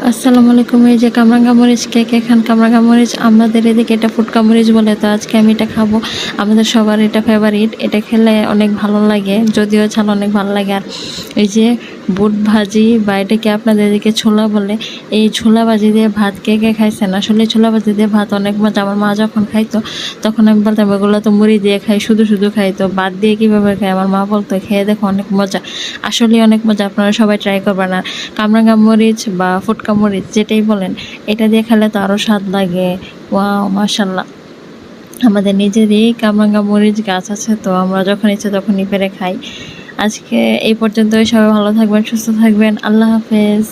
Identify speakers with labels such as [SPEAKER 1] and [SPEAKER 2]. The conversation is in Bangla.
[SPEAKER 1] আসসালামু আলাইকুম। এই যে কামরাঙ্গা মরিচ, কে কে খান কামরাঙ্গা মরিচ? আমাদের এদিকে এটা ফুটকা মরিচ বলে। তো আজকে আমি এটা খাবো। আমাদের সবার এটা ফেভারিট। এটা খেলে অনেক ভালো লাগে, যদিও ঝাল অনেক ভালো লাগে। আর এই যে বুট ভাজি বা এটাকে আপনাদের এদিকে ছোলা বলে, এই ছোলা ভাজি দিয়ে ভাত কে কে খাইছেন? আসলে ছোলা ভাজি দিয়ে ভাত অনেক মজা। আমার মা যখন খাইতো তখন আমি বলতাম এগুলো তো মুড়ি দিয়ে খাই, শুধু শুধু খাই, তো ভাত দিয়ে কীভাবে খাই? আমার মা বলতো খেয়ে দেখো অনেক মজা। আসলেই অনেক মজা, আপনারা সবাই ট্রাই করবেন। আর কামরাঙ্গা মরিচ বা ফুটকা মরিচ যেটাই বলেন, এটা দিয়ে খেলে তো আরও স্বাদ লাগে। ওয়াও, মাশাল্লাহ। আমাদের নিজেরই কামরাঙ্গা মরিচ গাছ আছে, তো আমরা যখন ইচ্ছে তখনই পেরে খাই। আজকে এই পর্যন্তই। সবাই ভালো থাকবেন, সুস্থ থাকবেন। আল্লাহ হাফেজ।